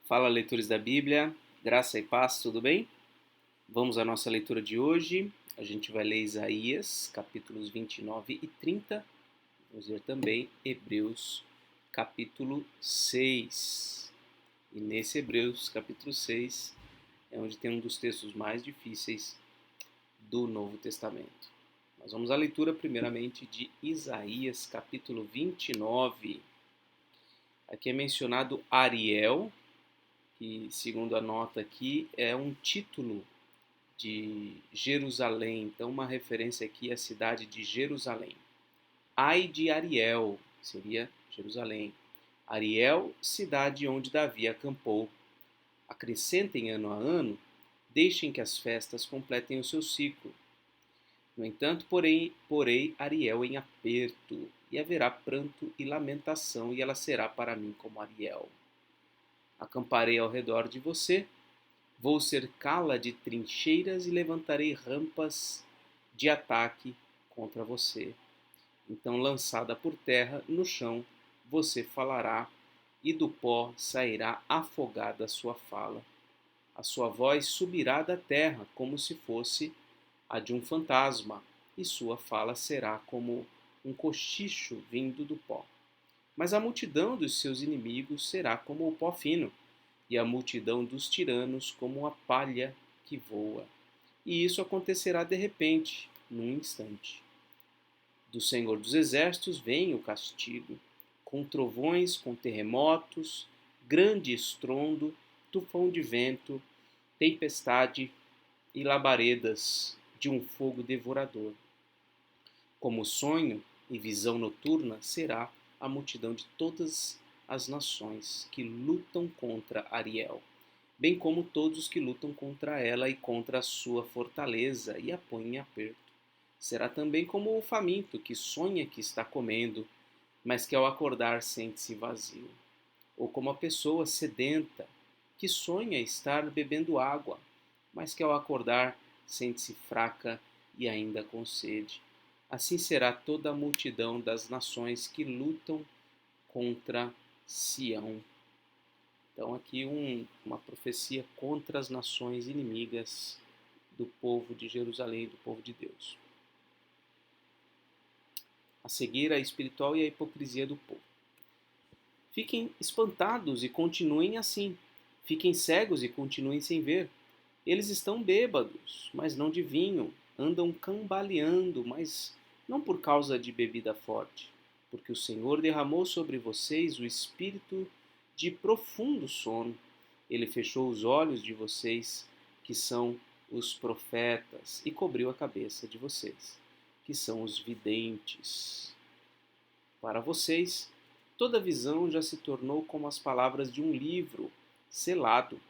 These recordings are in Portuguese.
Fala, leitores da Bíblia, graça e paz, tudo bem? Vamos à nossa leitura de hoje. A gente vai ler Isaías, capítulos 29 e 30. Vamos ler também Hebreus, capítulo 6. E nesse Hebreus, capítulo 6, é onde tem um dos textos mais difíceis do Novo Testamento. Nós vamos à leitura, primeiramente, de Isaías, capítulo 29. Aqui é mencionado Ariel, que, segundo a nota aqui, é um título de Jerusalém. Então, uma referência aqui à cidade de Jerusalém. Ai de Ariel, seria Jerusalém. Ariel, cidade onde Davi acampou. Acrescentem ano a ano, deixem que as festas completem o seu ciclo. No entanto, porei Ariel em aperto, e haverá pranto e lamentação, e ela será para mim como Ariel. Acamparei ao redor de você, vou cercá-la de trincheiras e levantarei rampas de ataque contra você. Então, lançada por terra, no chão, você falará, e do pó sairá afogada a sua fala. A sua voz subirá da terra como se fosse a de um fantasma, e sua fala será como um cochicho vindo do pó. Mas a multidão dos seus inimigos será como o pó fino, e a multidão dos tiranos como a palha que voa. E isso acontecerá de repente, num instante. Do Senhor dos Exércitos vem o castigo, com trovões, com terremotos, grande estrondo, tufão de vento, tempestade e labaredas de um fogo devorador. Como sonho e visão noturna será a multidão de todas as nações que lutam contra Ariel, bem como todos os que lutam contra ela e contra a sua fortaleza e a põem em aperto. Será também como o faminto que sonha que está comendo, mas que ao acordar sente-se vazio. Ou como a pessoa sedenta que sonha estar bebendo água, mas que ao acordar sente-se fraca e ainda com sede. Assim será toda a multidão das nações que lutam contra Sião. Então, aqui uma profecia contra as nações inimigas do povo de Jerusalém, do povo de Deus. A cegueira espiritual e a hipocrisia do povo. Fiquem espantados e continuem assim. Fiquem cegos e continuem sem ver. Eles estão bêbados, mas não de vinho. Andam cambaleando, mas não por causa de bebida forte. Porque o Senhor derramou sobre vocês o espírito de profundo sono. Ele fechou os olhos de vocês, que são os profetas, e cobriu a cabeça de vocês, que são os videntes. Para vocês, toda visão já se tornou como as palavras de um livro selado.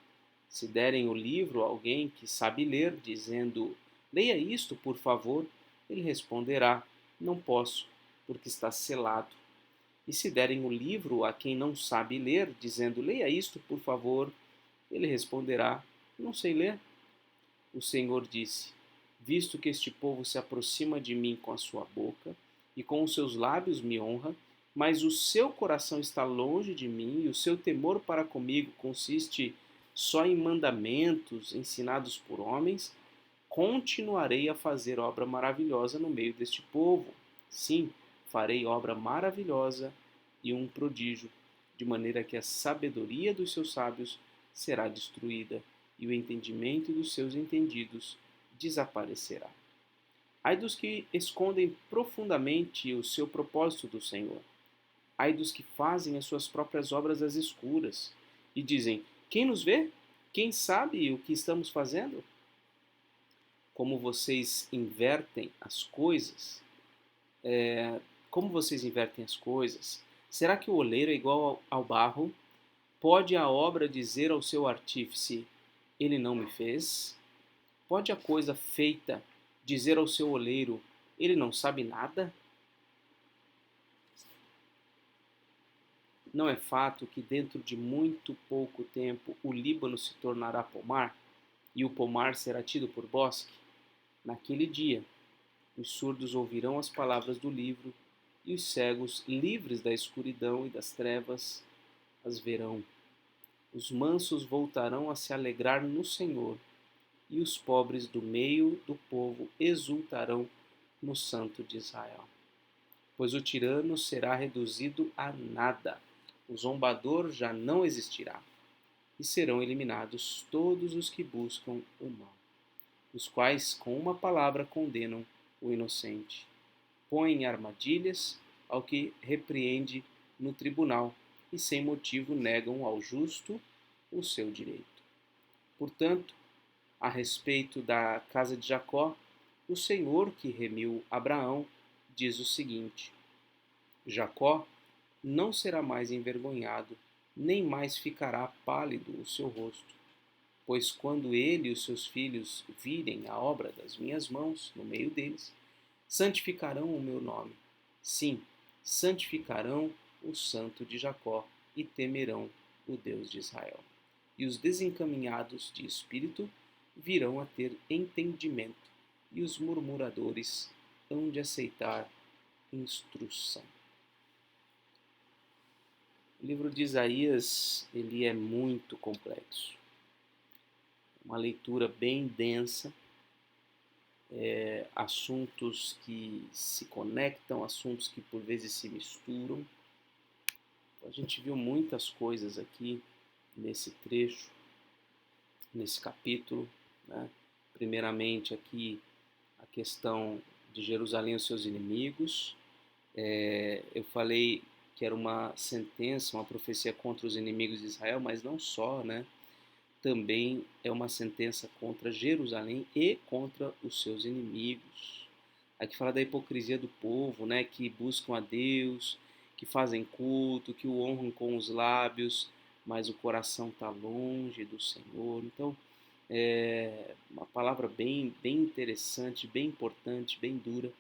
Se derem o livro a alguém que sabe ler, dizendo: leia isto, por favor, ele responderá: não posso, porque está selado. E se derem o livro a quem não sabe ler, dizendo: leia isto, por favor, ele responderá: não sei ler. O Senhor disse: visto que este povo se aproxima de mim com a sua boca e com os seus lábios me honra, mas o seu coração está longe de mim e o seu temor para comigo consiste só em mandamentos ensinados por homens, continuarei a fazer obra maravilhosa no meio deste povo. Sim, farei obra maravilhosa e um prodígio, de maneira que a sabedoria dos seus sábios será destruída e o entendimento dos seus entendidos desaparecerá. Ai dos que escondem profundamente o seu propósito do Senhor. Ai dos que fazem as suas próprias obras às escuras e dizem: quem nos vê? Quem sabe o que estamos fazendo? Como vocês invertem as coisas? Como vocês invertem as coisas? Será que o oleiro é igual ao barro? Pode a obra dizer ao seu artífice: ele não me fez? Pode a coisa feita dizer ao seu oleiro: ele não sabe nada? Não é fato que dentro de muito pouco tempo o Líbano se tornará pomar e o pomar será tido por bosque? Naquele dia, os surdos ouvirão as palavras do livro e os cegos, livres da escuridão e das trevas, as verão. Os mansos voltarão a se alegrar no Senhor, e os pobres do meio do povo exultarão no Santo de Israel. Pois o tirano será reduzido a nada, o zombador já não existirá, e serão eliminados todos os que buscam o mal, os quais com uma palavra condenam o inocente, põem armadilhas ao que repreende no tribunal, e sem motivo negam ao justo o seu direito. Portanto, a respeito da casa de Jacó, o Senhor que remiu Abraão diz o seguinte: Jacó não será mais envergonhado, nem mais ficará pálido o seu rosto. Pois quando ele e os seus filhos virem a obra das minhas mãos no meio deles, santificarão o meu nome. Sim, santificarão o Santo de Jacó e temerão o Deus de Israel. E os desencaminhados de espírito virão a ter entendimento, e os murmuradores hão de aceitar instrução. O livro de Isaías, ele é muito complexo. Uma leitura bem densa, assuntos que se conectam, assuntos que por vezes se misturam. A gente viu muitas coisas aqui nesse trecho, nesse capítulo, né? Primeiramente aqui a questão de Jerusalém e os seus inimigos. Eu falei que era uma sentença, uma profecia contra os inimigos de Israel, mas não só, né? Também é uma sentença contra Jerusalém e contra os seus inimigos. Aqui fala da hipocrisia do povo, né? Que buscam a Deus, que fazem culto, que o honram com os lábios, mas o coração está longe do Senhor. Então, é uma palavra bem interessante, bem importante, bem dura.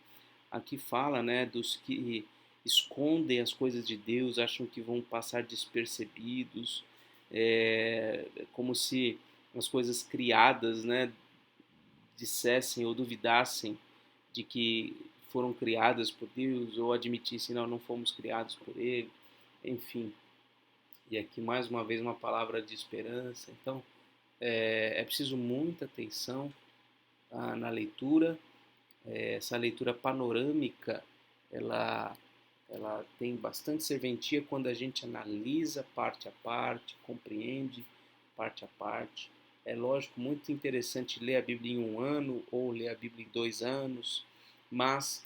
Aqui fala, né, dos que escondem as coisas de Deus, acham que vão passar despercebidos, como se as coisas criadas, né, dissessem ou duvidassem de que foram criadas por Deus, ou admitissem, não fomos criados por Ele, enfim. E aqui mais uma vez uma palavra de esperança. Então, é preciso muita atenção na leitura. Essa leitura panorâmica, ela tem bastante serventia quando a gente analisa parte a parte, compreende parte a parte. É lógico, muito interessante ler a Bíblia em um ano ou ler a Bíblia em 2 anos, mas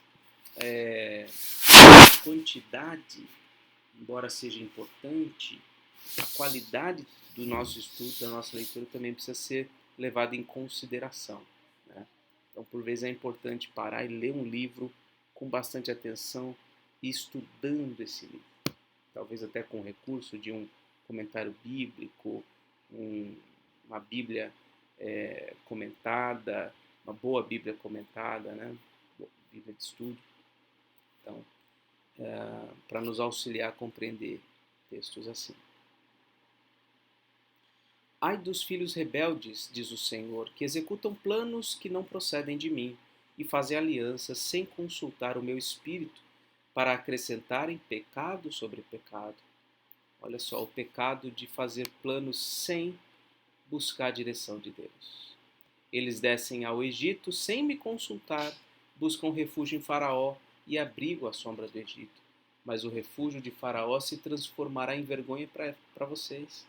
a quantidade, embora seja importante, a qualidade do nosso estudo, da nossa leitura também precisa ser levada em consideração, né? Então, por vezes é importante parar e ler um livro com bastante atenção e estudando esse livro. Talvez até com o recurso de um comentário bíblico, uma Bíblia comentada, uma boa Bíblia comentada, né? Bíblia de estudo. Então, para nos auxiliar a compreender textos assim. Ai dos filhos rebeldes, diz o Senhor, que executam planos que não procedem de mim e fazem alianças sem consultar o meu espírito para acrescentarem pecado sobre pecado. Olha só, o pecado de fazer planos sem buscar a direção de Deus. Eles descem ao Egito sem me consultar, buscam refúgio em Faraó e abrigo à sombra do Egito. Mas o refúgio de Faraó se transformará em vergonha para vocês.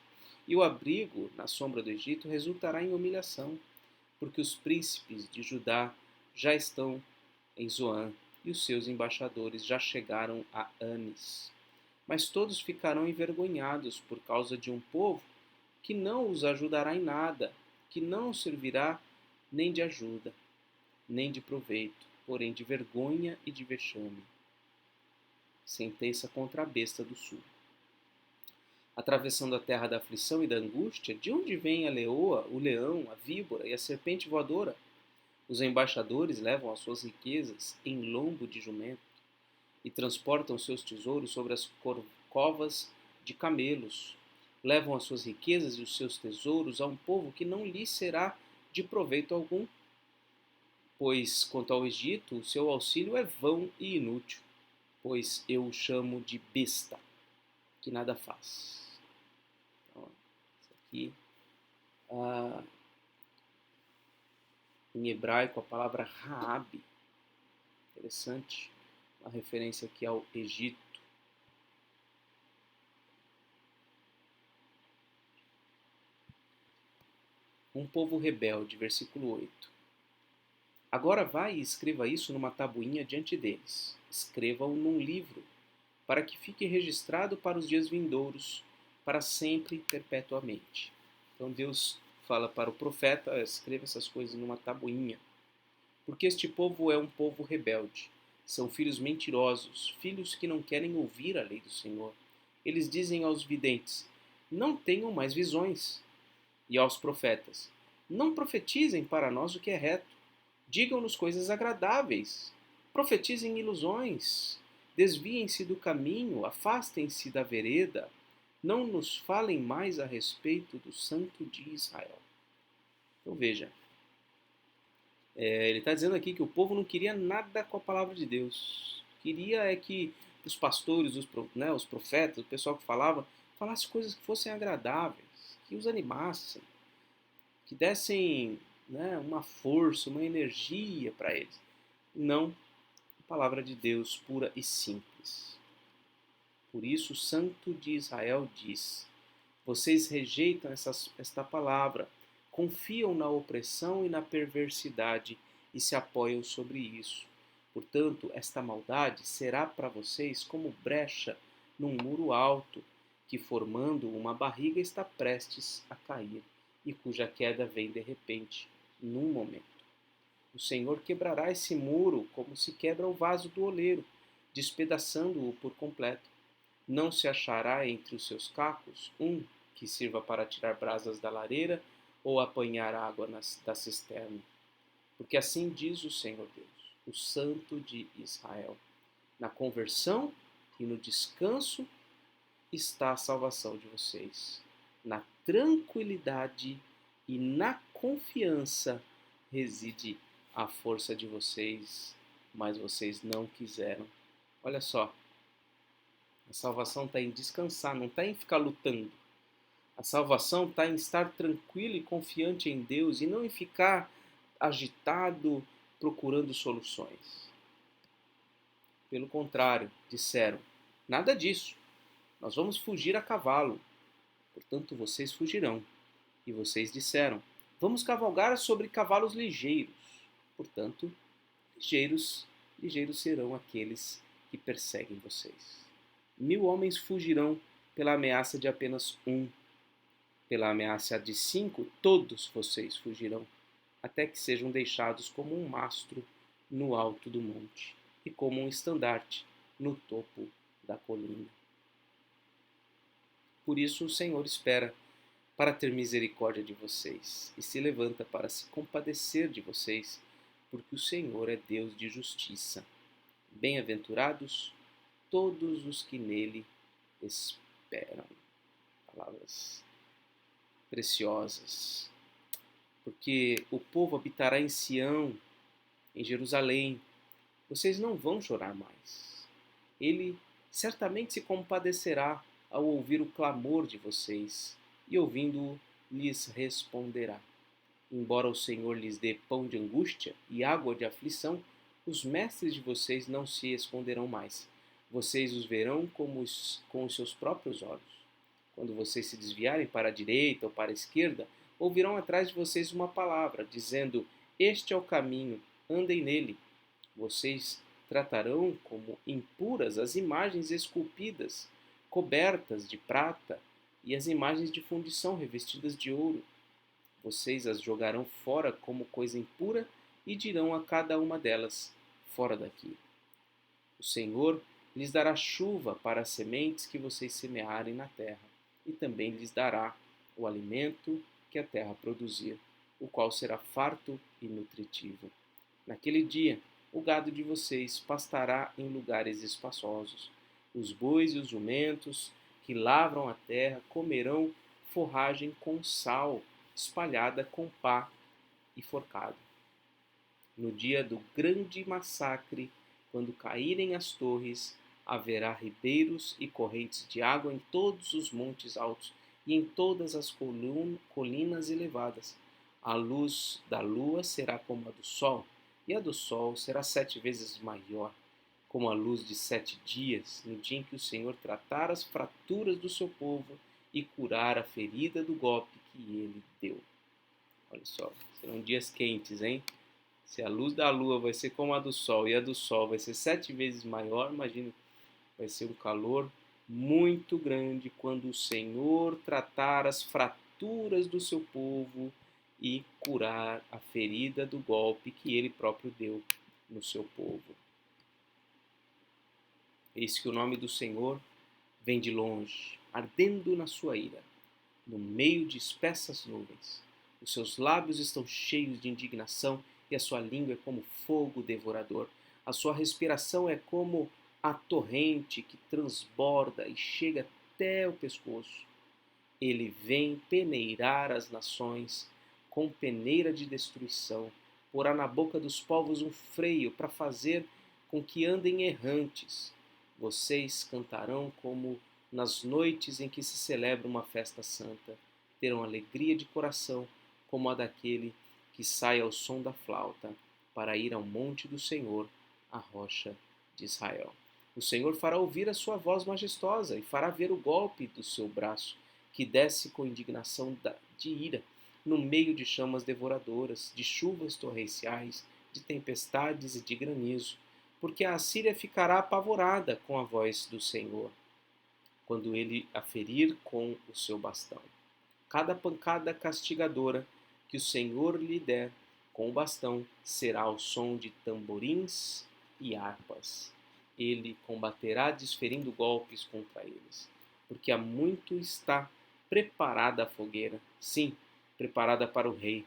E o abrigo na sombra do Egito resultará em humilhação, porque os príncipes de Judá já estão em Zoan e os seus embaixadores já chegaram a Anis. Mas todos ficarão envergonhados por causa de um povo que não os ajudará em nada, que não os servirá nem de ajuda, nem de proveito, porém de vergonha e de vexame. Sentença contra a besta do sul. Atravessando a terra da aflição e da angústia, de onde vem a leoa, o leão, a víbora e a serpente voadora? Os embaixadores levam as suas riquezas em lombo de jumento e transportam seus tesouros sobre as corcovas de camelos. Levam as suas riquezas e os seus tesouros a um povo que não lhes será de proveito algum. Pois, quanto ao Egito, o seu auxílio é vão e inútil, pois eu o chamo de besta, que nada faz. Então, essa aqui, em hebraico, a palavra Raabe. Interessante, uma referência aqui ao Egito. Um povo rebelde, versículo 8. Agora vai e escreva isso numa tabuinha diante deles. Escreva-o num livro, para que fique registrado para os dias vindouros, para sempre, perpetuamente. Então Deus fala para o profeta, escreva essas coisas numa tabuinha. Porque este povo é um povo rebelde. São filhos mentirosos, filhos que não querem ouvir a lei do Senhor. Eles dizem aos videntes, não tenham mais visões. E aos profetas, não profetizem para nós o que é reto. Digam-nos coisas agradáveis. Profetizem ilusões. Desviem-se do caminho, afastem-se da vereda. Não nos falem mais a respeito do Santo de Israel. Então veja, ele está dizendo aqui que o povo não queria nada com a palavra de Deus. Queria é que os pastores, os profetas, o pessoal que falasse coisas que fossem agradáveis, que os animassem, que dessem, né, uma força, uma energia para eles. Não a palavra de Deus pura e simples. Por isso o Santo de Israel diz, vocês rejeitam esta palavra, confiam na opressão e na perversidade e se apoiam sobre isso. Portanto, esta maldade será para vocês como brecha num muro alto, que formando uma barriga está prestes a cair, e cuja queda vem de repente, num momento. O Senhor quebrará esse muro como se quebra o vaso do oleiro, despedaçando-o por completo. Não se achará entre os seus cacos um que sirva para tirar brasas da lareira ou apanhar água da cisterna. Porque assim diz o Senhor Deus, o Santo de Israel. Na conversão e no descanso está a salvação de vocês. Na tranquilidade e na confiança reside a força de vocês, mas vocês não quiseram. Olha só, a salvação está em descansar, não está em ficar lutando. A salvação está em estar tranquilo e confiante em Deus e não em ficar agitado procurando soluções. Pelo contrário, disseram, nada disso. Nós vamos fugir a cavalo. Portanto, vocês fugirão. E vocês disseram, vamos cavalgar sobre cavalos ligeiros. Portanto, ligeiros serão aqueles que perseguem vocês. 1000 homens fugirão pela ameaça de apenas um. Pela ameaça de 5, todos vocês fugirão, até que sejam deixados como um mastro no alto do monte e como um estandarte no topo da colina. Por isso o Senhor espera para ter misericórdia de vocês e se levanta para se compadecer de vocês, porque o Senhor é Deus de justiça. Bem-aventurados todos os que nele esperam. Palavras preciosas. Porque o povo habitará em Sião, em Jerusalém. Vocês não vão chorar mais. Ele certamente se compadecerá ao ouvir o clamor de vocês, e ouvindo-o, lhes responderá. Embora o Senhor lhes dê pão de angústia e água de aflição, os mestres de vocês não se esconderão mais. Vocês os verão com os seus próprios olhos. Quando vocês se desviarem para a direita ou para a esquerda, ouvirão atrás de vocês uma palavra, dizendo, este é o caminho, andem nele. Vocês tratarão como impuras as imagens esculpidas, cobertas de prata, e as imagens de fundição revestidas de ouro. Vocês as jogarão fora como coisa impura e dirão a cada uma delas, fora daqui. O Senhor lhes dará chuva para as sementes que vocês semearem na terra, e também lhes dará o alimento que a terra produzir, o qual será farto e nutritivo. Naquele dia, o gado de vocês pastará em lugares espaçosos. Os bois e os jumentos que lavram a terra comerão forragem com sal, espalhada com pá e forcado. No dia do grande massacre, quando caírem as torres, haverá ribeiros e correntes de água em todos os montes altos e em todas as colinas elevadas. A luz da lua será como a do sol, e a do sol será 7 vezes maior, como a luz de 7 dias, no dia em que o Senhor tratar as fraturas do seu povo e curar a ferida do golpe que ele deu. Olha só, serão dias quentes, hein? Se a luz da lua vai ser como a do sol e a do sol vai ser 7 vezes maior, imagina, vai ser um calor muito grande quando o Senhor tratar as fraturas do seu povo e curar a ferida do golpe que ele próprio deu no seu povo. Eis que o nome do Senhor vem de longe, ardendo na sua ira, no meio de espessas nuvens. Os seus lábios estão cheios de indignação e a sua língua é como fogo devorador. A sua respiração é como a torrente que transborda e chega até o pescoço. Ele vem peneirar as nações com peneira de destruição, porá na boca dos povos um freio para fazer com que andem errantes. Vocês cantarão como nas noites em que se celebra uma festa santa. Terão alegria de coração, como a daquele que sai ao som da flauta, para ir ao monte do Senhor, a rocha de Israel. O Senhor fará ouvir a sua voz majestosa e fará ver o golpe do seu braço, que desce com indignação de ira, no meio de chamas devoradoras, de chuvas torrenciais, de tempestades e de granizo, porque a Assíria ficará apavorada com a voz do Senhor, quando ele a ferir com o seu bastão. Cada pancada castigadora que o Senhor lhe der com o bastão será ao som de tamborins e harpas. Ele combaterá desferindo golpes contra eles, porque há muito está preparada a fogueira, sim, preparada para o rei.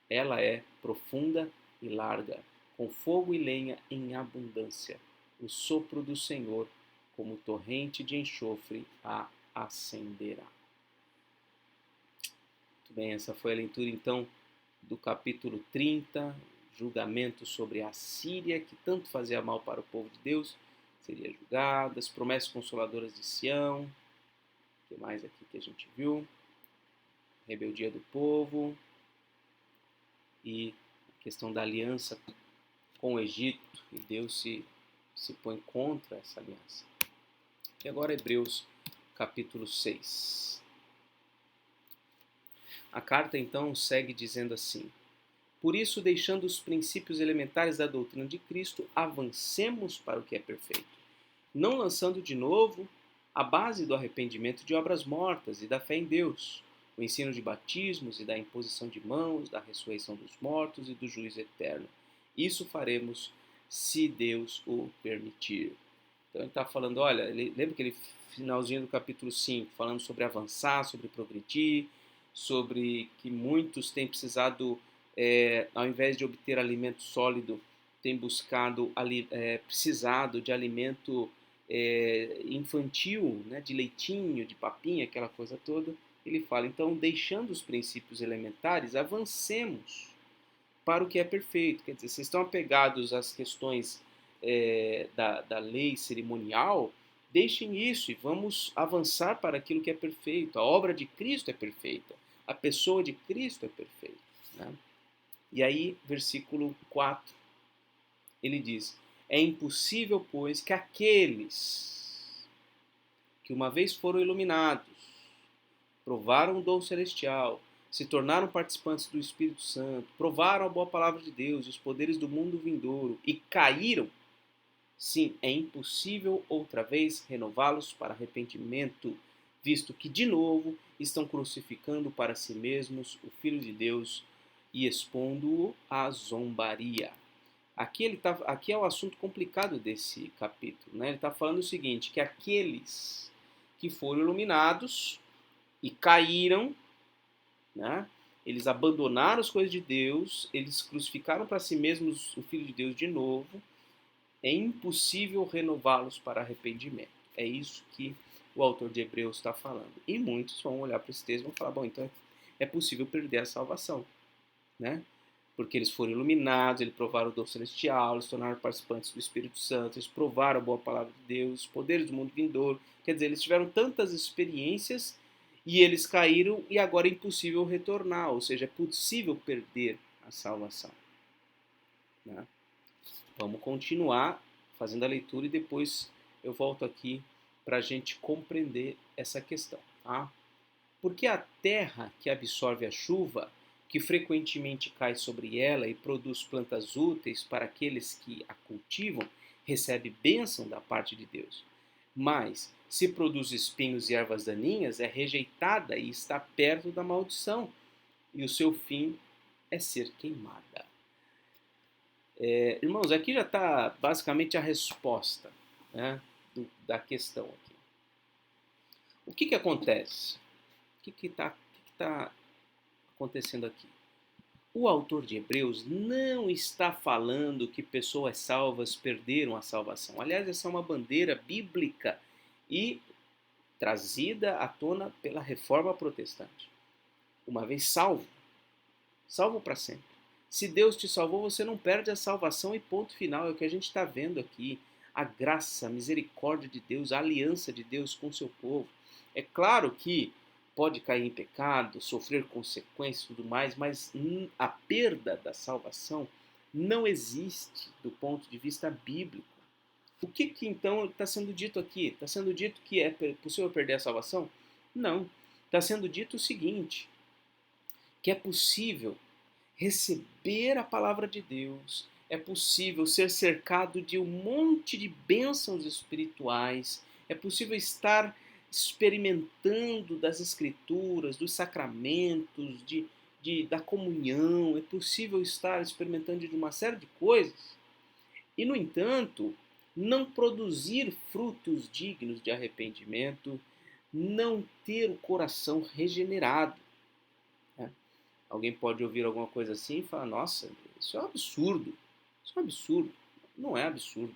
Ela é profunda e larga, com fogo e lenha em abundância. O sopro do Senhor, como torrente de enxofre, a acenderá. Muito bem, essa foi a leitura então do capítulo 30, julgamento sobre a Síria, que tanto fazia mal para o povo de Deus, seria julgada, as promessas consoladoras de Sião, o que mais aqui que a gente viu? Rebeldia do povo e a questão da aliança com o Egito, e Deus se põe contra essa aliança. E agora Hebreus capítulo 6. A carta então segue dizendo assim: por isso, deixando os princípios elementares da doutrina de Cristo, avancemos para o que é perfeito, não lançando de novo a base do arrependimento de obras mortas e da fé em Deus, o ensino de batismos e da imposição de mãos, da ressurreição dos mortos e do juízo eterno. Isso faremos se Deus o permitir. Então ele está falando, olha, lembra aquele finalzinho do capítulo 5, falando sobre avançar, sobre progredir, sobre que muitos têm precisado, ao invés de obter alimento sólido, têm buscado, precisado de alimento infantil, né, de leitinho, de papinha, aquela coisa toda. Ele fala, então, deixando os princípios elementares, avancemos para o que é perfeito. Quer dizer, vocês estão apegados às questões da lei cerimonial, deixem isso e vamos avançar para aquilo que é perfeito. A obra de Cristo é perfeita. A pessoa de Cristo é perfeita. Né? E aí, versículo 4, ele diz, é impossível, pois, que aqueles que uma vez foram iluminados, provaram o dom celestial, se tornaram participantes do Espírito Santo, provaram a boa palavra de Deus e os poderes do mundo vindouro e caíram, sim, é impossível outra vez renová-los para arrependimento, visto que de novo estão crucificando para si mesmos o Filho de Deus e expondo-o à zombaria. Aqui é o assunto complicado desse capítulo. Né? Ele está falando o seguinte, que aqueles que foram iluminados e caíram, né? Eles abandonaram as coisas de Deus, eles crucificaram para si mesmos o Filho de Deus de novo, é impossível renová-los para arrependimento. É isso que o autor de Hebreus está falando. E muitos vão olhar para esse texto e vão falar, bom, então é possível perder a salvação, né? porque eles foram iluminados, eles provaram o dom celestial, eles se tornaram participantes do Espírito Santo, eles provaram a boa palavra de Deus, os poderes do mundo vindouro. Quer dizer, eles tiveram tantas experiências e eles caíram e agora é impossível retornar, ou seja, é possível perder a salvação. Né? Vamos continuar fazendo a leitura e depois eu volto aqui para a gente compreender essa questão. Tá? Porque a terra que absorve a chuva, que frequentemente cai sobre ela e produz plantas úteis para aqueles que a cultivam, recebe bênção da parte de Deus. Mas, se produz espinhos e ervas daninhas, é rejeitada e está perto da maldição, e o seu fim é ser queimada. Irmãos, aqui já está basicamente a resposta, né, da questão aqui. O que acontece? O que está acontecendo aqui? O autor de Hebreus não está falando que pessoas salvas perderam a salvação. Aliás, essa é uma bandeira bíblica e trazida à tona pela Reforma Protestante. Uma vez salvo, salvo para sempre. Se Deus te salvou, você não perde a salvação e ponto final. É o que a gente está vendo aqui. A graça, a misericórdia de Deus, a aliança de Deus com o seu povo. É claro que pode cair em pecado, sofrer consequências e tudo mais, mas a perda da salvação não existe do ponto de vista bíblico. O que então está sendo dito aqui? Está sendo dito que é possível perder a salvação? Não. Está sendo dito o seguinte, que é possível receber a palavra de Deus, é possível ser cercado de um monte de bênçãos espirituais, é possível estar experimentando das escrituras, dos sacramentos, da comunhão, é possível estar experimentando de uma série de coisas e, no entanto, não produzir frutos dignos de arrependimento, não ter o coração regenerado. Né? Alguém pode ouvir alguma coisa assim e falar, nossa, isso é um absurdo. Isso é um absurdo. Não é absurdo.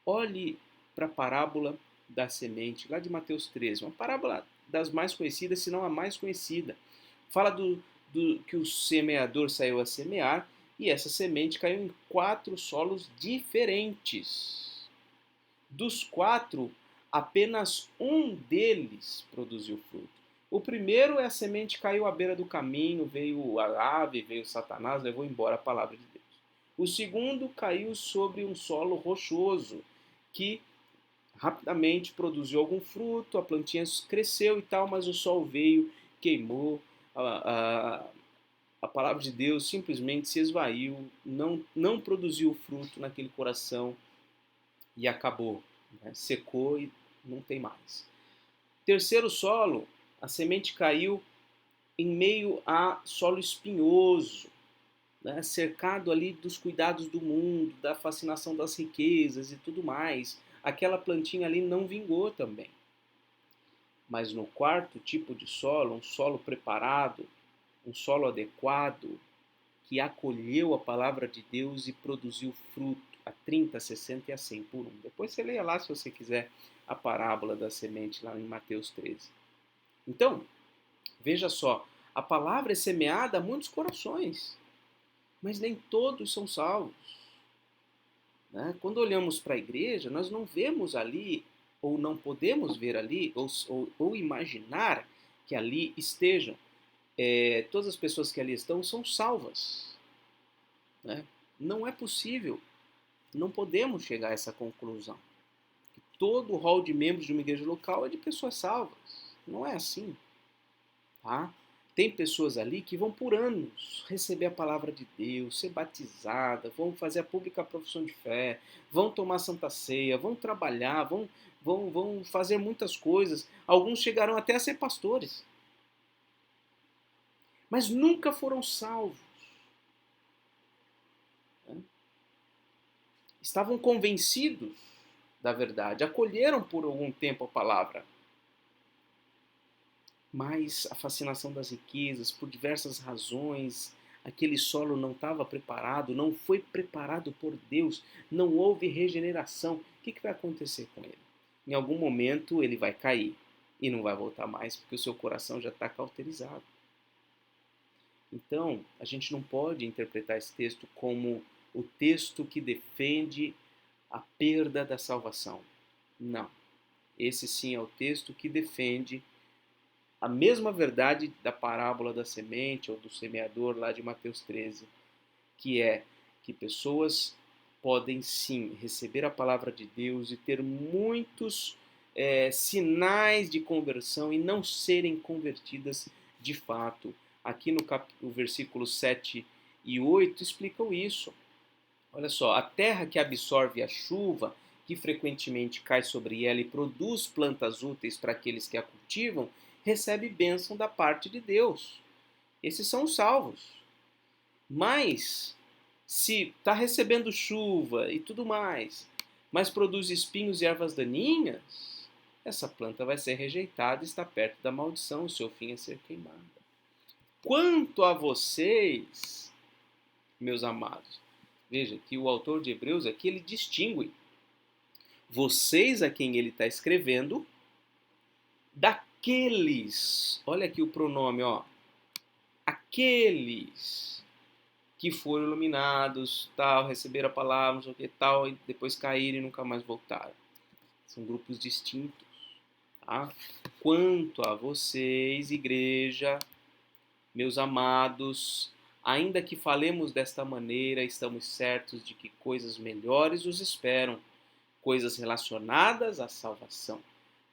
Olhe para a parábola da semente, lá de Mateus 13, uma parábola das mais conhecidas, se não a mais conhecida. Fala que o semeador saiu a semear e essa semente caiu em 4 solos diferentes. Dos 4, apenas um deles produziu fruto. O primeiro é a semente caiu à beira do caminho, veio a ave, veio Satanás, levou embora a palavra de Deus. O segundo caiu sobre um solo rochoso, que rapidamente produziu algum fruto, a plantinha cresceu e tal, mas o sol veio, queimou, a palavra de Deus simplesmente se esvaiu, não produziu fruto naquele coração e acabou. Né? Secou e não tem mais. Terceiro solo, a semente caiu em meio a solo espinhoso, né? Cercado ali dos cuidados do mundo, da fascinação das riquezas e tudo mais. Aquela plantinha ali não vingou também. Mas no quarto tipo de solo, um solo preparado, um solo adequado, que acolheu a palavra de Deus e produziu fruto a 30, 60 e a 100 por um. Depois você leia lá, se você quiser, a parábola da semente lá em Mateus 13. Então, veja só, a palavra é semeada a muitos corações, mas nem todos são salvos. Né? Quando olhamos para a igreja, nós não vemos ali, ou não podemos ver ali, ou imaginar que ali estejam. Todas as pessoas que ali estão são salvas. Né? Não é possível, não podemos chegar a essa conclusão. Que todo o rol de membros de uma igreja local é de pessoas salvas. Não é assim. Tá? Tem pessoas ali que vão por anos receber a palavra de Deus, ser batizada, vão fazer a pública profissão de fé, vão tomar santa ceia, vão trabalhar, vão fazer muitas coisas. Alguns chegarão até a ser pastores. Mas nunca foram salvos. Né? Estavam convencidos da verdade, acolheram por algum tempo a palavra. Mas a fascinação das riquezas, por diversas razões, aquele solo não estava preparado, não foi preparado por Deus, não houve regeneração. O que vai acontecer com ele? Em algum momento ele vai cair e não vai voltar mais, porque o seu coração já está cauterizado. Então, a gente não pode interpretar esse texto como o texto que defende a perda da salvação. Não. Esse sim é o texto que defende a mesma verdade da parábola da semente ou do semeador lá de Mateus 13, que é que pessoas podem sim receber a palavra de Deus e ter muitos sinais de conversão e não serem convertidas de fato. Aqui no versículo 7 e 8 explicam isso. Olha só, a terra que absorve a chuva, que frequentemente cai sobre ela e produz plantas úteis para aqueles que a cultivam, recebe bênção da parte de Deus. Esses são os salvos. Mas, se está recebendo chuva e tudo mais, mas produz espinhos e ervas daninhas, essa planta vai ser rejeitada e está perto da maldição, o seu fim é ser queimada. Quanto a vocês, meus amados, veja que o autor de Hebreus aqui ele distingue vocês a quem ele está escrevendo daqueles, olha aqui o pronome, ó, aqueles que foram iluminados, tal, receberam a palavra, não sei o que, tal, e depois caíram e nunca mais voltaram. São grupos distintos. Tá? Quanto a vocês, igreja, meus amados, ainda que falemos desta maneira, estamos certos de que coisas melhores os esperam, coisas relacionadas à salvação.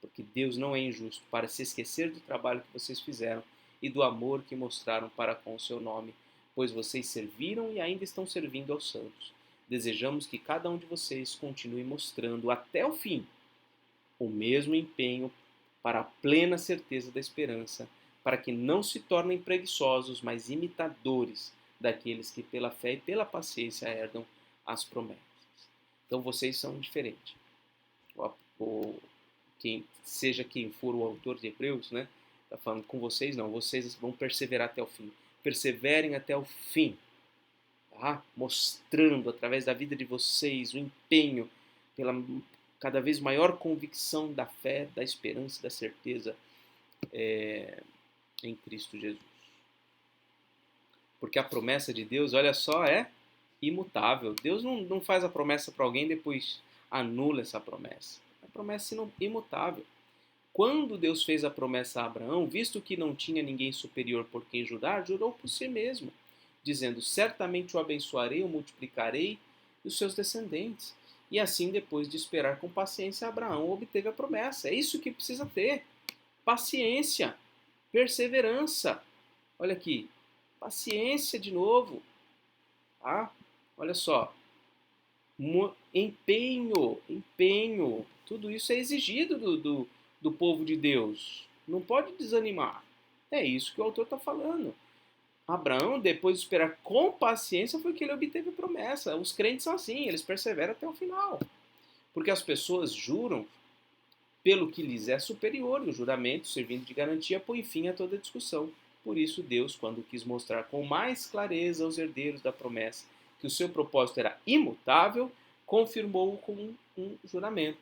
Porque Deus não é injusto para se esquecer do trabalho que vocês fizeram e do amor que mostraram para com o seu nome, pois vocês serviram e ainda estão servindo aos santos. Desejamos que cada um de vocês continue mostrando até o fim o mesmo empenho para a plena certeza da esperança, para que não se tornem preguiçosos, mas imitadores daqueles que pela fé e pela paciência herdam as promessas. Então vocês são diferentes. Seja quem for o autor de Hebreus, né? Está falando com vocês, não. Vocês vão perseverar até o fim. Perseverem até o fim. Tá? Mostrando através da vida de vocês o empenho pela cada vez maior convicção da fé, da esperança e da certeza em Cristo Jesus. Porque a promessa de Deus, olha só, é imutável. Deus não faz a promessa para alguém e depois anula essa promessa. A promessa é imutável. Quando Deus fez a promessa a Abraão, visto que não tinha ninguém superior por quem jurar, jurou por si mesmo, dizendo, certamente o abençoarei, o multiplicarei e os seus descendentes. E assim, depois de esperar com paciência, Abraão obteve a promessa. É isso que precisa ter. Paciência, perseverança. Olha aqui, paciência de novo. Tá? Olha só, empenho. Tudo isso é exigido do povo de Deus. Não pode desanimar. É isso que o autor está falando. Abraão, depois de esperar com paciência, foi que ele obteve a promessa. Os crentes são assim, eles perseveram até o final. Porque as pessoas juram pelo que lhes é superior, e o juramento, servindo de garantia, põe fim a toda discussão. Por isso, Deus, quando quis mostrar com mais clareza aos herdeiros da promessa que o seu propósito era imutável, confirmou-o com um juramento.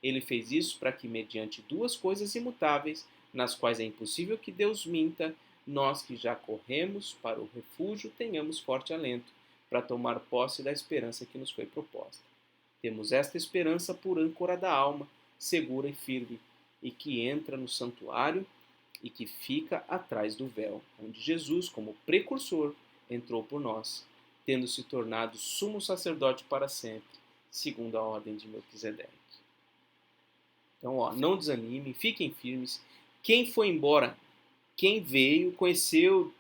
Ele fez isso para que, mediante duas coisas imutáveis, nas quais é impossível que Deus minta, nós que já corremos para o refúgio tenhamos forte alento para tomar posse da esperança que nos foi proposta. Temos esta esperança por âncora da alma, segura e firme, e que entra no santuário e que fica atrás do véu, onde Jesus, como precursor, entrou por nós, tendo se tornado sumo sacerdote para sempre, segundo a ordem de Melquisedeque. Então, não desanimem, fiquem firmes. Quem foi embora, quem veio, conheceu,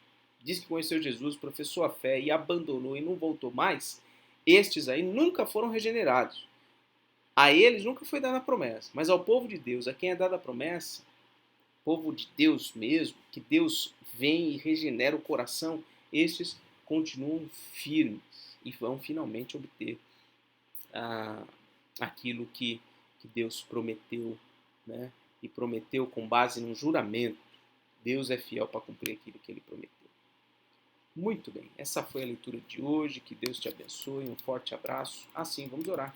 disse que conheceu Jesus, professou a fé e abandonou e não voltou mais, estes aí nunca foram regenerados. A eles nunca foi dada a promessa, mas ao povo de Deus, a quem é dada a promessa, povo de Deus mesmo, que Deus vem e regenera o coração, estes continuam firmes e vão finalmente obter aquilo que Deus prometeu, né? E prometeu com base num juramento. Deus é fiel para cumprir aquilo que ele prometeu. Muito bem, essa foi a leitura de hoje. Que Deus te abençoe. Um forte abraço. Assim, vamos orar.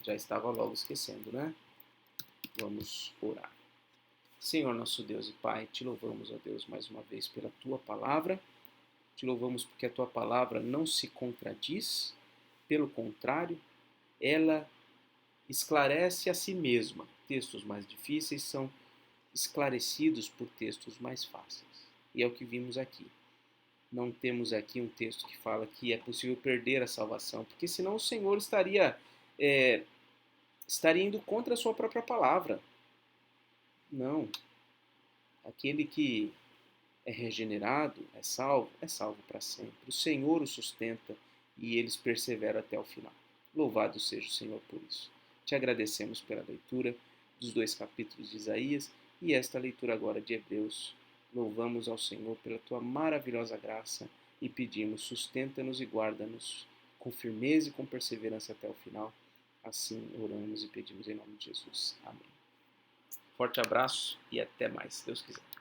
Já estava logo esquecendo, né? Vamos orar. Senhor nosso Deus e Pai, te louvamos, ó Deus, mais uma vez pela tua palavra. Te louvamos porque a tua palavra não se contradiz, pelo contrário, ela esclarece a si mesma. Textos mais difíceis são esclarecidos por textos mais fáceis. E é o que vimos aqui. Não temos aqui um texto que fala que é possível perder a salvação, porque senão o Senhor é, estaria indo contra a sua própria palavra. Não. Aquele que é regenerado, é salvo para sempre. O Senhor o sustenta e eles perseveram até o final. Louvado seja o Senhor por isso. Te agradecemos pela leitura dos 2 capítulos de Isaías e esta leitura agora de Hebreus. Louvamos ao Senhor pela tua maravilhosa graça e pedimos, sustenta-nos e guarda-nos com firmeza e com perseverança até o final. Assim oramos e pedimos em nome de Jesus. Amém. Forte abraço e até mais, se Deus quiser.